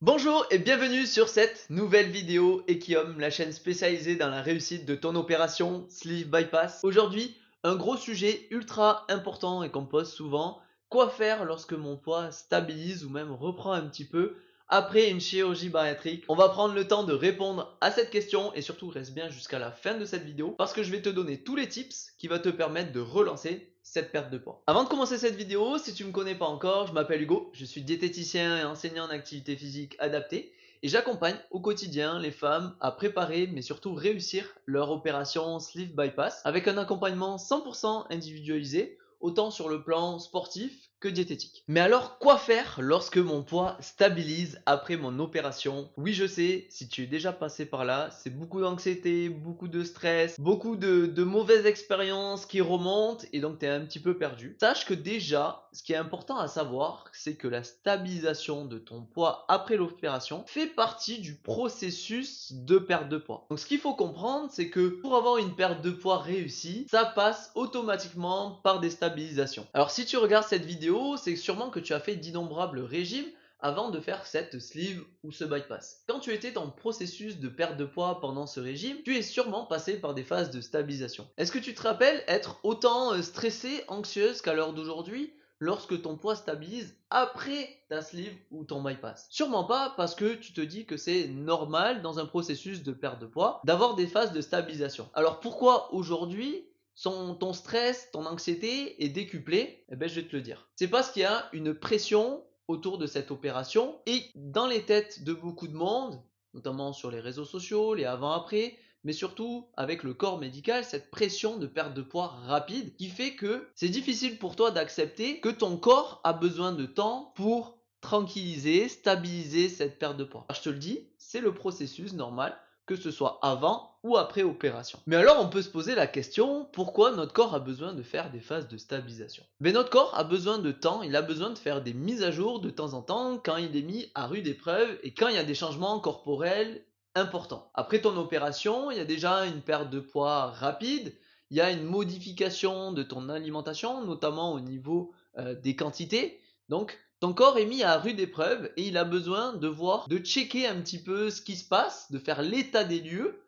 Bonjour et bienvenue sur cette nouvelle vidéo Ekiom, la chaîne spécialisée dans la réussite de ton opération Sleeve Bypass. Aujourd'hui, un gros sujet ultra important et qu'on pose souvent, quoi faire lorsque mon poids stabilise ou même reprend un petit peu après une chirurgie bariatrique? On va prendre le temps de répondre à cette question et surtout reste bien jusqu'à la fin de cette vidéo parce que je vais te donner tous les tips qui vont te permettre de relancer cette perte de poids. Avant de commencer cette vidéo, si tu ne me connais pas encore, je m'appelle Hugo, je suis diététicien et enseignant en activité physique adaptée et j'accompagne au quotidien les femmes à préparer mais surtout réussir leur opération Sleeve Bypass avec un accompagnement 100% individualisé autant sur le plan sportif que diététique. Mais alors, quoi faire lorsque mon poids stabilise après mon opération? Oui, je sais, si tu es déjà passé par là, c'est beaucoup d'anxiété, beaucoup de stress, beaucoup de mauvaises expériences qui remontent et donc tu es un petit peu perdu. Sache que déjà, ce qui est important à savoir, c'est que la stabilisation de ton poids après l'opération fait partie du processus de perte de poids. Donc ce qu'il faut comprendre, c'est que pour avoir une perte de poids réussie, ça passe automatiquement par des stabilisations. Alors si tu regardes cette vidéo, c'est sûrement que tu as fait d'innombrables régimes avant de faire cette sleeve ou ce bypass. Quand tu étais dans le processus de perte de poids pendant ce régime, tu es sûrement passé par des phases de stabilisation. Est-ce que tu te rappelles être autant stressée, anxieuse qu'à l'heure d'aujourd'hui lorsque ton poids stabilise après ta sleeve ou ton bypass? Sûrement pas, parce que tu te dis que c'est normal dans un processus de perte de poids d'avoir des phases de stabilisation. Alors pourquoi aujourd'hui ton stress, ton anxiété est décuplé? Eh bien, je vais te le dire. C'est parce qu'il y a une pression autour de cette opération et dans les têtes de beaucoup de monde, notamment sur les réseaux sociaux, les avant-après, mais surtout avec le corps médical, cette pression de perte de poids rapide qui fait que c'est difficile pour toi d'accepter que ton corps a besoin de temps pour tranquilliser, stabiliser cette perte de poids. Alors, je te le dis, c'est le processus normal, que ce soit avant ou après opération. Mais alors on peut se poser la question, pourquoi notre corps a besoin de faire des phases de stabilisation? Mais notre corps a besoin de temps, il a besoin de faire des mises à jour de temps en temps quand il est mis à rude épreuve et quand il y a des changements corporels importants. Après ton opération, il y a déjà une perte de poids rapide, il y a une modification de ton alimentation, notamment au niveau des quantités. Donc ton corps est mis à rude épreuve et il a besoin de voir, de checker un petit peu ce qui se passe, de faire l'état des lieux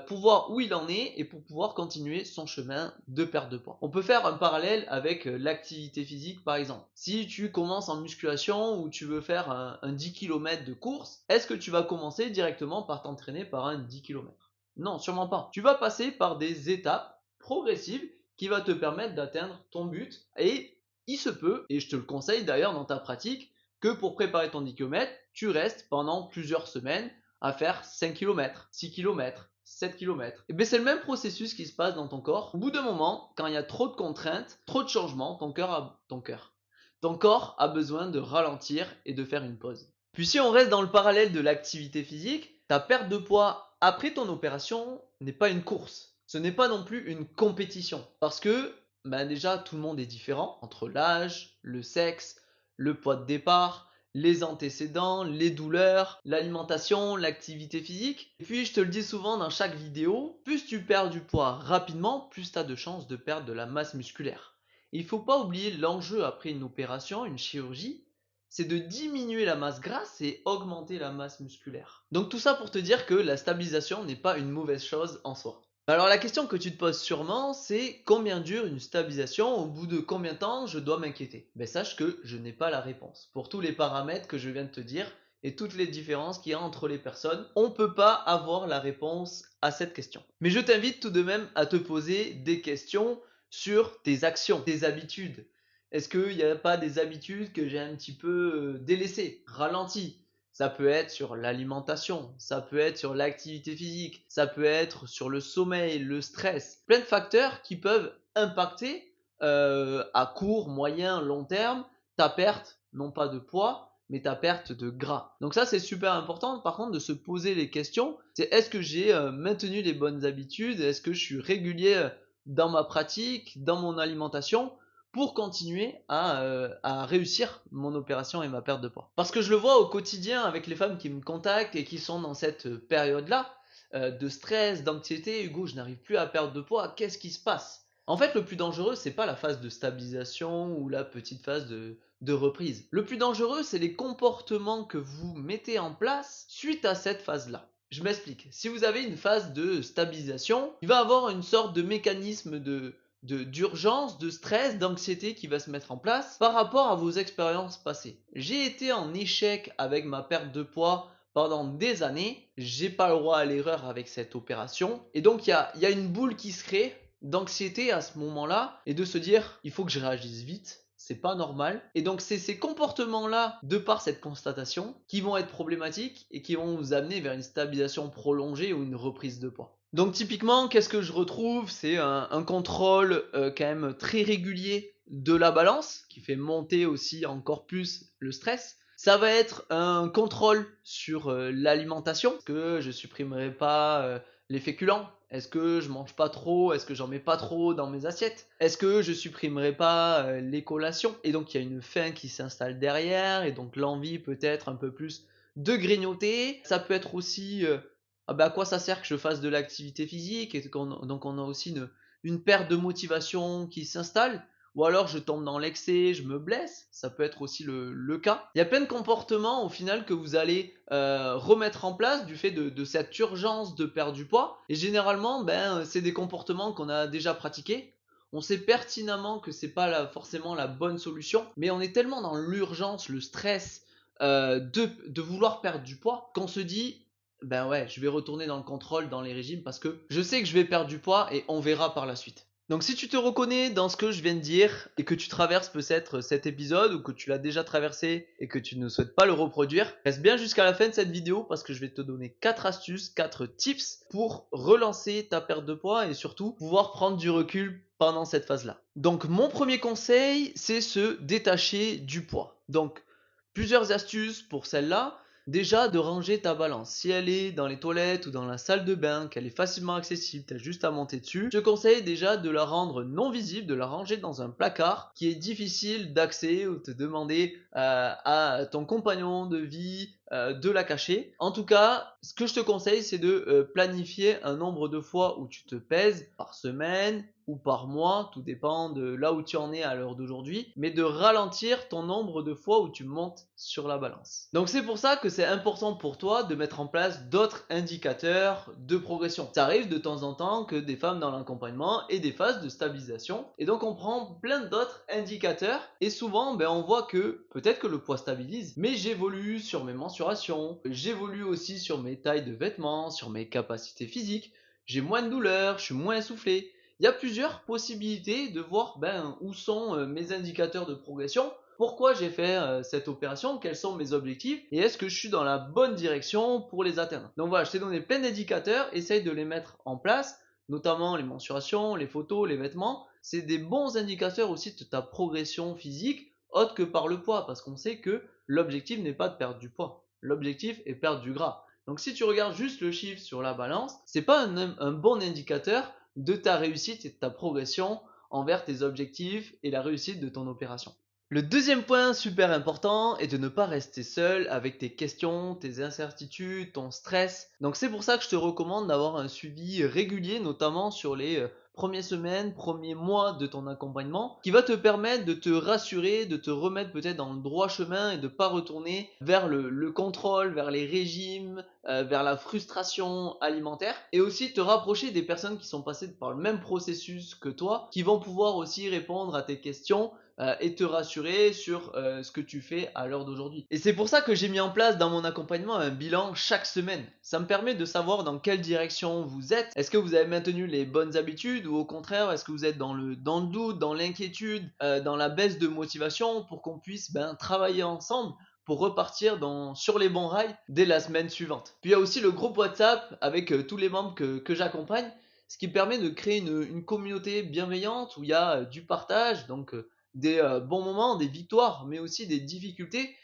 pour voir où il en est et pour pouvoir continuer son chemin de perte de poids. On peut faire un parallèle avec l'activité physique par exemple. Si tu commences en musculation ou tu veux faire un 10 km de course, est-ce que tu vas commencer directement par t'entraîner par un 10 km? Non, sûrement pas. Tu vas passer par des étapes progressives qui vont te permettre d'atteindre ton but et il se peut, et je te le conseille d'ailleurs dans ta pratique, que pour préparer ton 10 km, tu restes pendant plusieurs semaines à faire 5 km, 6 km, 7 km. Et bien c'est le même processus qui se passe dans ton corps. Au bout d'un moment, quand il y a trop de contraintes, trop de changements, ton corps a besoin de ralentir et de faire une pause. Puis si on reste dans le parallèle de l'activité physique, ta perte de poids après ton opération n'est pas une course. Ce n'est pas non plus une compétition. Parce que déjà tout le monde est différent entre l'âge, le sexe, le poids de départ, les antécédents, les douleurs, l'alimentation, l'activité physique. Et puis je te le dis souvent dans chaque vidéo, plus tu perds du poids rapidement, plus tu as de chances de perdre de la masse musculaire. Il ne faut pas oublier l'enjeu après une opération, une chirurgie, c'est de diminuer la masse grasse et augmenter la masse musculaire. Donc tout ça pour te dire que la stabilisation n'est pas une mauvaise chose en soi. Alors la question que tu te poses sûrement, c'est combien dure une stabilisation, au bout de combien de temps je dois m'inquiéter? Ben sache que je n'ai pas la réponse. Pour tous les paramètres que je viens de te dire et toutes les différences qu'il y a entre les personnes, on ne peut pas avoir la réponse à cette question. Mais je t'invite tout de même à te poser des questions sur tes actions, tes habitudes. Est-ce qu'il n'y a pas des habitudes que j'ai un petit peu délaissées, ralenties? Ça peut être sur l'alimentation, ça peut être sur l'activité physique, ça peut être sur le sommeil, le stress. Plein de facteurs qui peuvent impacter à court, moyen, long terme ta perte, non pas de poids, mais ta perte de gras. Donc ça, c'est super important par contre de se poser les questions. C'est est-ce que j'ai maintenu les bonnes habitudes? Est-ce que je suis régulier dans ma pratique, dans mon alimentation pour continuer à réussir mon opération et ma perte de poids. Parce que je le vois au quotidien avec les femmes qui me contactent et qui sont dans cette période-là de stress, d'anxiété. Hugo, je n'arrive plus à perdre de poids, qu'est-ce qui se passe? En fait, le plus dangereux, c'est pas la phase de stabilisation ou la petite phase de reprise. Le plus dangereux, c'est les comportements que vous mettez en place suite à cette phase-là. Je m'explique. Si vous avez une phase de stabilisation, il va y avoir une sorte de mécanisme d'urgence, de stress, d'anxiété qui va se mettre en place par rapport à vos expériences passées. J'ai été en échec avec ma perte de poids pendant des années, j'ai pas le droit à l'erreur avec cette opération, et donc il y a une boule qui se crée d'anxiété à ce moment-là, et de se dire il faut que je réagisse vite, c'est pas normal. Et donc c'est ces comportements-là, de par cette constatation, qui vont être problématiques et qui vont vous amener vers une stabilisation prolongée ou une reprise de poids. Donc typiquement, qu'est-ce que je retrouve? C'est un contrôle quand même très régulier de la balance, qui fait monter aussi encore plus le stress. Ça va être un contrôle sur l'alimentation, que je supprimerai pas les féculents. Est-ce que je mange pas trop? Est-ce que j'en mets pas trop dans mes assiettes? Est-ce que je supprimerai pas les collations? Et donc il y a une faim qui s'installe derrière, et donc l'envie peut-être un peu plus de grignoter. Ça peut être aussi ah bah, à quoi ça sert que je fasse de l'activité physique? Et donc on a aussi une perte de motivation qui s'installe. Ou alors je tombe dans l'excès, je me blesse, ça peut être aussi le cas. Il y a plein de comportements au final que vous allez remettre en place du fait de cette urgence de perdre du poids. Et généralement, c'est des comportements qu'on a déjà pratiqués. On sait pertinemment que c'est pas forcément la bonne solution, mais on est tellement dans l'urgence, le stress de vouloir perdre du poids qu'on se dit ben ouais, je vais retourner dans le contrôle, dans les régimes parce que je sais que je vais perdre du poids et on verra par la suite. Donc si tu te reconnais dans ce que je viens de dire et que tu traverses peut-être cet épisode ou que tu l'as déjà traversé et que tu ne souhaites pas le reproduire, reste bien jusqu'à la fin de cette vidéo parce que je vais te donner 4 astuces, 4 tips pour relancer ta perte de poids et surtout pouvoir prendre du recul pendant cette phase-là. Donc mon premier conseil, c'est se détacher du poids. Donc plusieurs astuces pour celle-là. Déjà, de ranger ta balance. Si elle est dans les toilettes ou dans la salle de bain, qu'elle est facilement accessible, tu as juste à monter dessus, je te conseille déjà de la rendre non visible, de la ranger dans un placard qui est difficile d'accès ou te demander à ton compagnon de vie de la cacher. En tout cas, ce que je te conseille, c'est de planifier un nombre de fois où tu te pèses par semaine ou par mois, tout dépend de là où tu en es à l'heure d'aujourd'hui, mais de ralentir ton nombre de fois où tu montes sur la balance. Donc c'est pour ça que c'est important pour toi de mettre en place d'autres indicateurs de progression. Ça arrive de temps en temps que des femmes dans l'accompagnement aient des phases de stabilisation, et donc on prend plein d'autres indicateurs, et souvent on voit que peut-être que le poids stabilise, mais j'évolue sur mes mensurations, j'évolue aussi sur mes tailles de vêtements, sur mes capacités physiques, j'ai moins de douleur, je suis moins essoufflé. Il y a plusieurs possibilités de voir où sont mes indicateurs de progression, pourquoi j'ai fait cette opération, quels sont mes objectifs et est-ce que je suis dans la bonne direction pour les atteindre. Donc voilà, je t'ai donné plein d'indicateurs, essaye de les mettre en place, notamment les mensurations, les photos, les vêtements. C'est des bons indicateurs aussi de ta progression physique, autre que par le poids, parce qu'on sait que l'objectif n'est pas de perdre du poids, l'objectif est perdre du gras. Donc si tu regardes juste le chiffre sur la balance, c'est pas un bon indicateur de ta réussite et de ta progression envers tes objectifs et la réussite de ton opération. Le deuxième point super important est de ne pas rester seul avec tes questions, tes incertitudes, ton stress. Donc c'est pour ça que je te recommande d'avoir un suivi régulier, notamment sur les premières semaines, premiers mois de ton accompagnement, qui va te permettre de te rassurer, de te remettre peut-être dans le droit chemin et de ne pas retourner vers le contrôle, vers les régimes, vers la frustration alimentaire, et aussi te rapprocher des personnes qui sont passées par le même processus que toi, qui vont pouvoir aussi répondre à tes questions et te rassurer sur ce que tu fais à l'heure d'aujourd'hui. Et c'est pour ça que j'ai mis en place dans mon accompagnement un bilan chaque semaine. Ça me permet de savoir dans quelle direction vous êtes. Est-ce que vous avez maintenu les bonnes habitudes ou au contraire, est-ce que vous êtes dans le doute, dans l'inquiétude, dans la baisse de motivation pour qu'on puisse travailler ensemble pour repartir sur les bons rails dès la semaine suivante. Puis il y a aussi le groupe WhatsApp avec tous les membres que j'accompagne, ce qui permet de créer une communauté bienveillante où il y a du partage, donc des bons moments, des victoires, mais aussi des difficultés.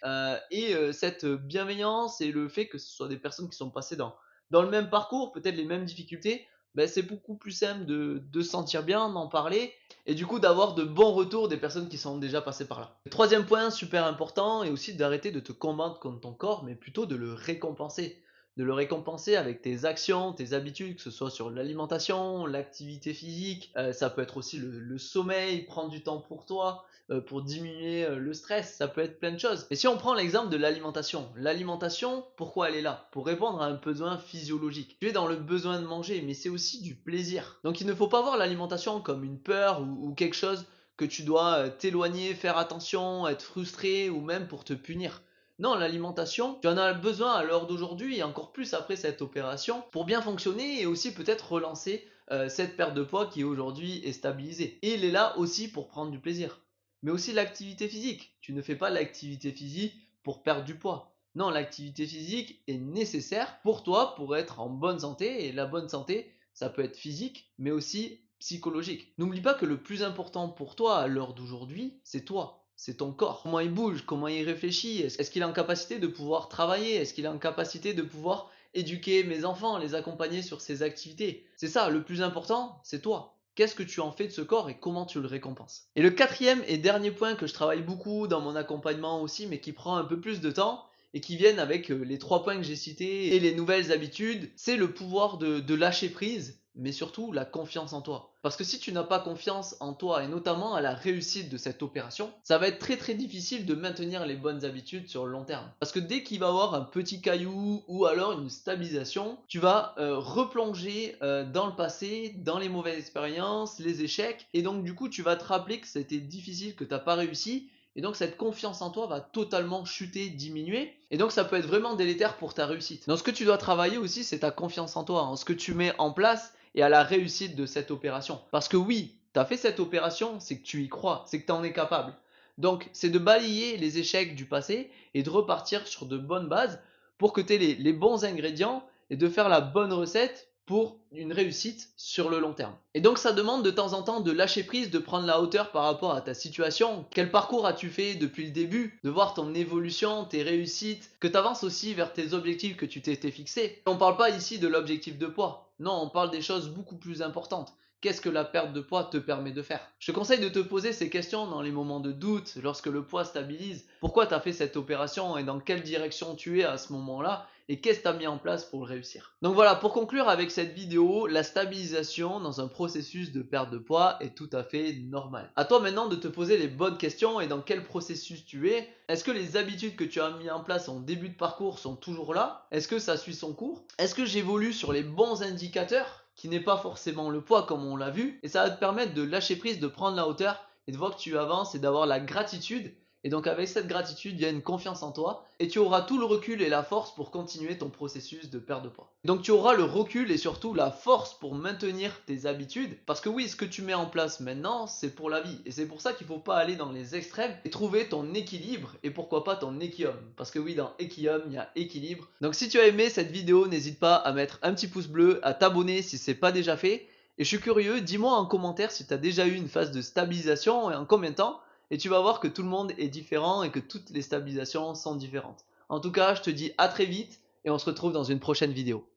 Cette bienveillance et le fait que ce soit des personnes qui sont passées dans le même parcours, peut-être les mêmes difficultés, c'est beaucoup plus simple de se sentir bien, d'en parler, et du coup d'avoir de bons retours des personnes qui sont déjà passées par là. Le troisième point super important est aussi d'arrêter de te combattre contre ton corps, mais plutôt de le récompenser. de le récompenser avec tes actions, tes habitudes, que ce soit sur l'alimentation, l'activité physique, ça peut être aussi le sommeil, prendre du temps pour toi, pour diminuer le stress, ça peut être plein de choses. Et si on prend l'exemple de l'alimentation, pourquoi elle est là? Pour répondre à un besoin physiologique. Tu es dans le besoin de manger, mais c'est aussi du plaisir. Donc il ne faut pas voir l'alimentation comme une peur ou quelque chose que tu dois t'éloigner, faire attention, être frustré ou même pour te punir. Non, l'alimentation, tu en as besoin à l'heure d'aujourd'hui et encore plus après cette opération pour bien fonctionner et aussi peut-être relancer cette perte de poids qui aujourd'hui est stabilisée. Et il est là aussi pour prendre du plaisir. Mais aussi l'activité physique. Tu ne fais pas l'activité physique pour perdre du poids. Non, l'activité physique est nécessaire pour toi pour être en bonne santé et la bonne santé, ça peut être physique mais aussi psychologique. N'oublie pas que le plus important pour toi à l'heure d'aujourd'hui, c'est toi. C'est ton corps. Comment il bouge, comment il réfléchit, est-ce qu'il est en capacité de pouvoir travailler, est-ce qu'il est en capacité de pouvoir éduquer mes enfants, les accompagner sur ces activités. C'est ça, le plus important, c'est toi. Qu'est-ce que tu en fais de ce corps et comment tu le récompenses? Et le quatrième et dernier point que je travaille beaucoup dans mon accompagnement aussi, mais qui prend un peu plus de temps, et qui viennent avec les 3 points que j'ai cités et les nouvelles habitudes, c'est le pouvoir de lâcher prise, mais surtout la confiance en toi. Parce que si tu n'as pas confiance en toi et notamment à la réussite de cette opération, ça va être très très difficile de maintenir les bonnes habitudes sur le long terme. Parce que dès qu'il va y avoir un petit caillou ou alors une stabilisation, tu vas replonger dans le passé, dans les mauvaises expériences, les échecs, et donc du coup tu vas te rappeler que c'était difficile, que tu n'as pas réussi, et donc cette confiance en toi va totalement chuter, diminuer. Et donc ça peut être vraiment délétère pour ta réussite. Donc ce que tu dois travailler aussi, c'est ta confiance en toi, en ce que tu mets en place et à la réussite de cette opération. Parce que oui, tu as fait cette opération, c'est que tu y crois, c'est que tu en es capable. Donc c'est de balayer les échecs du passé et de repartir sur de bonnes bases pour que tu aies les bons ingrédients et de faire la bonne recette pour une réussite sur le long terme. Et donc ça demande de temps en temps de lâcher prise, de prendre la hauteur par rapport à ta situation. Quel parcours as-tu fait depuis le début? De voir ton évolution, tes réussites, que tu avances aussi vers tes objectifs que tu t'étais fixés. On ne parle pas ici de l'objectif de poids. Non, on parle des choses beaucoup plus importantes. Qu'est-ce que la perte de poids te permet de faire? Je te conseille de te poser ces questions dans les moments de doute, lorsque le poids stabilise. Pourquoi tu as fait cette opération et dans quelle direction tu es à ce moment-là? Et qu'est-ce que tu as mis en place pour le réussir? Donc voilà, pour conclure avec cette vidéo, la stabilisation dans un processus de perte de poids est tout à fait normale. À toi maintenant de te poser les bonnes questions et dans quel processus tu es. Est-ce que les habitudes que tu as mis en place en début de parcours sont toujours là? Est-ce que ça suit son cours? Est-ce que j'évolue sur les bons indicateurs, qui n'est pas forcément le poids comme on l'a vu? Et ça va te permettre de lâcher prise, de prendre la hauteur et de voir que tu avances et d'avoir la gratitude. Et donc avec cette gratitude, il y a une confiance en toi et tu auras tout le recul et la force pour continuer ton processus de perte de poids. Donc tu auras le recul et surtout la force pour maintenir tes habitudes parce que oui, ce que tu mets en place maintenant, c'est pour la vie. Et c'est pour ça qu'il ne faut pas aller dans les extrêmes et trouver ton équilibre et pourquoi pas ton équilibre. Parce que oui, dans équilibre, il y a équilibre. Donc si tu as aimé cette vidéo, n'hésite pas à mettre un petit pouce bleu, à t'abonner si ce n'est pas déjà fait. Et je suis curieux, dis-moi en commentaire si tu as déjà eu une phase de stabilisation et en combien de temps. Et tu vas voir que tout le monde est différent et que toutes les stabilisations sont différentes. En tout cas, je te dis à très vite et on se retrouve dans une prochaine vidéo.